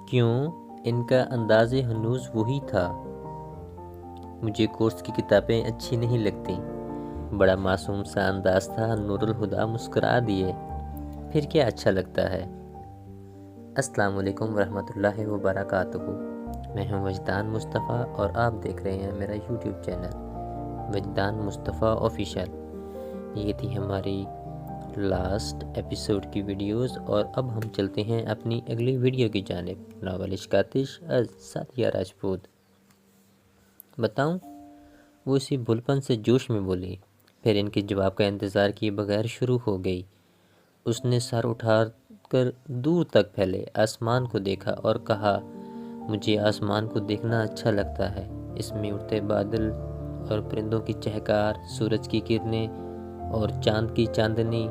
کیوں ان کا انداز ہنوز وہی تھا۔ مجھے کورس کی کتابیں اچھی نہیں لگتیں۔ بڑا معصوم سا انداز تھا۔ نور الہدیٰ مسکرا دیے۔ پھر کیا اچھا لگتا ہے۔ السلام علیکم ورحمۃ اللہ وبرکاتہ۔ میں ہوں وجدان مصطفیٰ اور آپ دیکھ رہے ہیں میرا یوٹیوب چینل وجدان مصطفیٰ آفیشیل۔ یہ تھی ہماری لاسٹ ایپیسوڈ کی ویڈیوز اور اب ہم چلتے ہیں اپنی اگلی ویڈیو کی جانب۔ ناول عشق آتش سعدیہ راجپوت۔ بتاؤں؟ وہ اسی بھولپن سے جوش میں بولی، پھر ان کے جواب کا انتظار کیے بغیر شروع ہو گئی۔ اس نے سر اٹھا کر دور تک پھیلے آسمان کو دیکھا اور کہا، مجھے آسمان کو دیکھنا اچھا لگتا ہے۔ اس میں اڑتے بادل اور پرندوں کی چہکار، سورج کی کرنیں اور چاند کی چاندنی،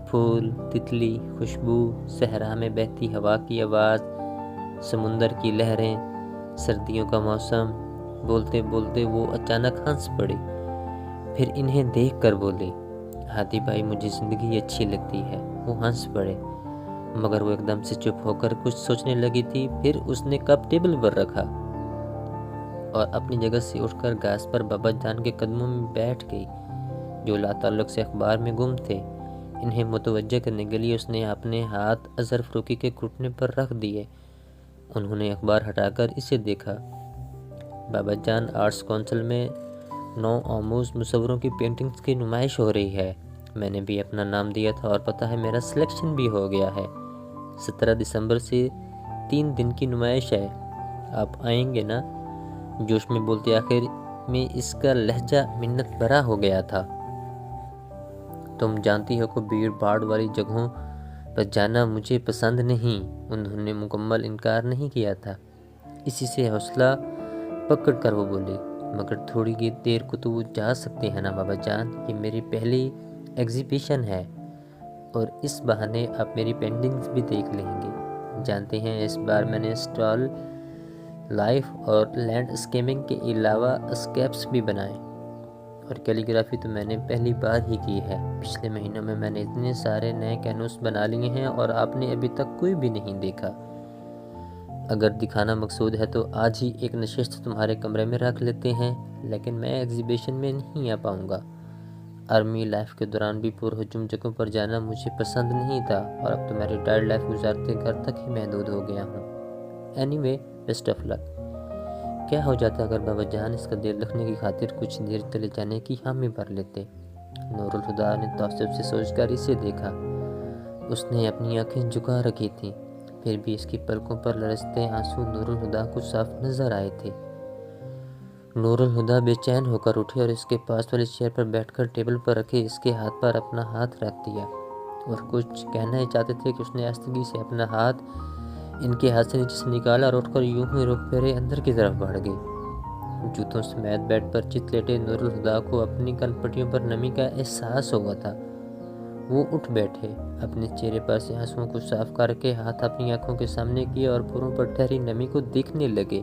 پھول، تتلی، خوشبو، صحرا میں بہتی ہوا کی آواز، سمندر کی لہریں، سردیوں کا موسم۔ بولتے بولتے وہ اچانک ہنس پڑی، پھر انہیں دیکھ کر بولی، ہادی بھائی مجھے زندگی اچھی لگتی ہے۔ وہ ہنس پڑے، مگر وہ ایک دم سے چپ ہو کر کچھ سوچنے لگی تھی۔ پھر اس نے کپ ٹیبل پر رکھا اور اپنی جگہ سے اٹھ کر گھاس پر بابا جان کے قدموں میں بیٹھ گئی، جو لا تعلق سے اخبار میں گم تھے۔ انہیں متوجہ کرنے کے لیے اس نے اپنے ہاتھ اظہر فروخی کے گھٹنے پر رکھ دیے۔ انہوں نے اخبار ہٹا کر اسے دیکھا۔ بابا جان، آرٹس کونسل میں نو آموز مصوروں کی پینٹنگز کی نمائش ہو رہی ہے۔ میں نے بھی اپنا نام دیا تھا اور پتہ ہے میرا سلیکشن بھی ہو گیا ہے۔ 17 دسمبر سے 3 دن کی نمائش ہے۔ آپ آئیں گے نا؟ جوش میں بولتے آخر میں اس کا لہجہ منت بھرا ہو گیا تھا۔ تم جانتی ہو کہ بھیڑ بھاڑ والی جگہوں پر جانا مجھے پسند نہیں۔ انہوں نے مکمل انکار نہیں کیا تھا۔ اسی سے حوصلہ پکڑ کر وہ بولی، مگر تھوڑی دیر کو تو وہ جا سکتے ہیں نا بابا جان، یہ میری پہلی ایگزیبیشن ہے اور اس بہانے آپ میری پینٹنگز بھی دیکھ لیں گے۔ جانتے ہیں اس بار میں نے اسٹال لائف اور لینڈ اسکیپنگ کے علاوہ اسکیپس بھی بنائے، اور کیلیگرافی تو میں نے پہلی بار ہی کی ہے۔ پچھلے مہینوں میں نے اتنے سارے نئے کینوس بنا لیے ہیں اور آپ نے ابھی تک کوئی بھی نہیں دیکھا۔ اگر دکھانا مقصود ہے تو آج ہی ایک نشست تمہارے کمرے میں رکھ لیتے ہیں، لیکن میں ایگزیبیشن میں نہیں آ پاؤں گا۔ آرمی لائف کے دوران بھی پرہجوم جگہوں پر جانا مجھے پسند نہیں تھا، اور اب تو میں ریٹائرڈ لائف گزارتے گھر تک ہی محدود ہو گیا ہوں۔ اینی وے، بیسٹ آف لک۔ کیا ہو جاتا اگر بابا جان اس کا دل رکھنے کی خاطر کچھ دیر چلے جانے کی حامی بھر لیتے؟ نور الہدیٰ نے تعصب سے سوچ کر اسے دیکھا۔ اس نے اپنی آنکھیں جھکا رکھی تھیں، پھر بھی اس کی پلکوں پر لرزتے آنسو نور الہدیٰ کو صاف نظر آئے تھے۔ نور الہدیٰ بے چین ہو کر اٹھی اور اس کے پاس والی چیئر پر بیٹھ کر ٹیبل پر رکھے اس کے ہاتھ پر اپنا ہاتھ رکھ دیا، اور کچھ کہنا ہی چاہتے تھے کہ اس نے آہستگی سے اپنا ہاتھ ان کے ہاتھ سے نیچے سے نکالا اور اٹھ کر یوں ہی رخ پھیرے اندر کی طرف بڑھ گئی۔ جوتوں سمیت بیڈ پر چت لیٹے نور الہدیٰ کو اپنی کن پٹیوں پر نمی کا احساس ہوا تھا۔ وہ اٹھ بیٹھے، اپنے چہرے پر سے آنسوؤں کو صاف کر کے ہاتھ اپنی آنکھوں کے سامنے کیے اور پھولوں پر ٹھہری نمی کو دیکھنے لگے۔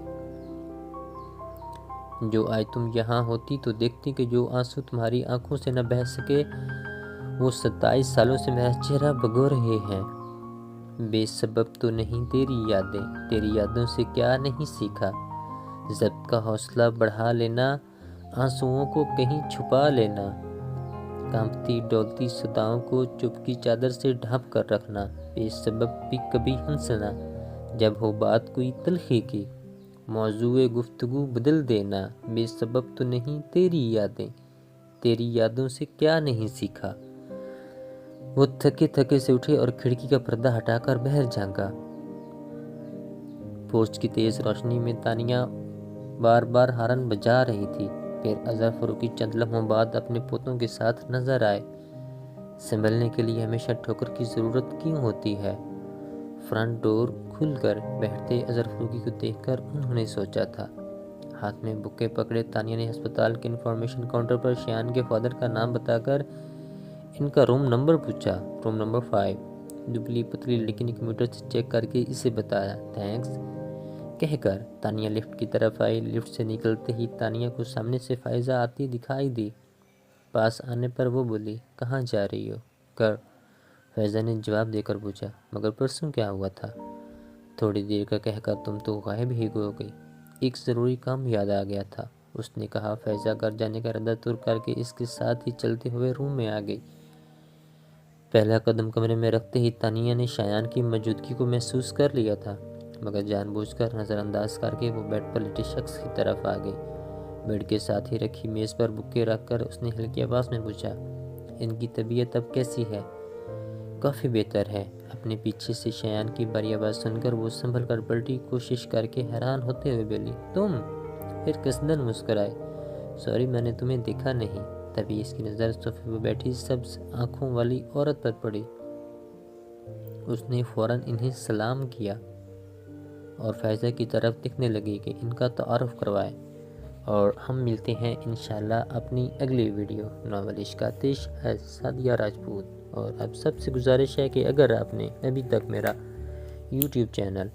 جو آج تم یہاں ہوتی تو دیکھتی کہ جو آنسو تمہاری آنکھوں سے نہ بہہ سکے وہ 27 سالوں سے میرا چہرہ بھگو رہے ہیں۔ بے سبب تو نہیں تیری یادیں، تیری یادوں سے کیا نہیں سیکھا۔ ضبط کا حوصلہ بڑھا لینا، آنسوؤں کو کہیں چھپا لینا، کانپتی ڈولتی صداؤں کو چپ کی چادر سے ڈھانپ کر رکھنا، بے سبب بھی کبھی ہنسنا جب ہو بات کوئی تلخی کی، موضوع گفتگو بدل دینا، بے سبب تو نہیں تیری یادیں، تیری یادوں سے کیا نہیں سیکھا۔ وہ تھکے تھکے سے اٹھے اور کھڑکی کا پردہ ہٹا کر باہر جھانکا۔ پورچ کی تیز روشنی میں تانیہ بار بار ہارن بجا رہی تھی۔ پھر اظہر فروخی چند لمحوں بعد اپنے پوتوں کے ساتھ نظر آئے۔ سنبھلنے کے لیے ہمیشہ ٹھوکر کی ضرورت کیوں ہوتی ہے؟ فرنٹ ڈور کھل کر بیٹھتے اظہر فروخی کو دیکھ کر انہوں نے سوچا تھا۔ ہاتھ میں بکے پکڑے تانیہ نے ہسپتال کے انفارمیشن کاؤنٹر پر شیان کے فادر کا نام بتا کر ان کا روم نمبر پوچھا۔ Room number 5۔ دبلی پتلی لڑکی نے کمپیوٹر سے چیک کر کے اسے بتایا۔ تھینکس کہہ کر تانیہ لفٹ کی طرف آئی۔ لفٹ سے نکلتے ہی تانیہ کو سامنے سے فائزہ آتی دکھائی دی۔ پاس آنے پر وہ بولی، کہاں جا رہی ہو؟ گھر، فائزہ نے جواب دے کر پوچھا۔ مگر پرسوں کیا ہوا تھا؟ تھوڑی دیر کا کہہ کر تم تو غائب ہی ہو گئی۔ ایک ضروری کام یاد آ گیا تھا، اس نے کہا۔ فائزہ گھر جانے کا ارادہ ترک کر کے اس کے ساتھ ہی چلتے ہوئے روم میں آ گئی۔ پہلا قدم کمرے میں رکھتے ہی تانیہ نے شایان کی موجودگی کو محسوس کر لیا تھا، مگر جان بوجھ کر نظر انداز کر کے وہ بیڈ پر لیٹے شخص کی طرف آ گئی۔ بیڈ کے ساتھ ہی رکھی میز پر بکے رکھ کر اس نے ہلکی آواز میں پوچھا، ان کی طبیعت اب کیسی ہے؟ کافی بہتر ہے۔ اپنے پیچھے سے شایان کی باری آواز سن کر وہ سنبھل کر پلٹی، کوشش کر کے حیران ہوتے ہوئے بولی، تم؟ پھر قصدن مسکرائے، سوری میں نے تمہیں دیکھا نہیں۔ تبھی اس کی نظر صوفے پر بیٹھی سبز آنکھوں والی عورت پر پڑی۔ اس نے فوراً انہیں سلام کیا اور فائزہ کی طرف دیکھنے لگی کہ ان کا تعارف کروائے۔ اور ہم ملتے ہیں انشاءاللہ اپنی اگلی ویڈیو ناول عشق آتش ایز سعدیہ راجپوت۔ اور اب سب سے گزارش ہے کہ اگر آپ نے ابھی تک میرا یوٹیوب چینل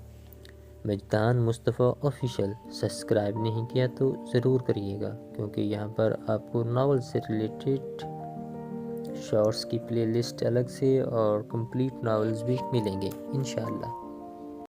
مجدان مصطفیٰ آفیشیل سبسکرائب نہیں کیا تو ضرور کریے گا، کیونکہ یہاں پر آپ کو ناول سے ریلیٹڈ شارٹس کی پلے لسٹ الگ سے اور کمپلیٹ ناولز بھی ملیں گے انشاءاللہ۔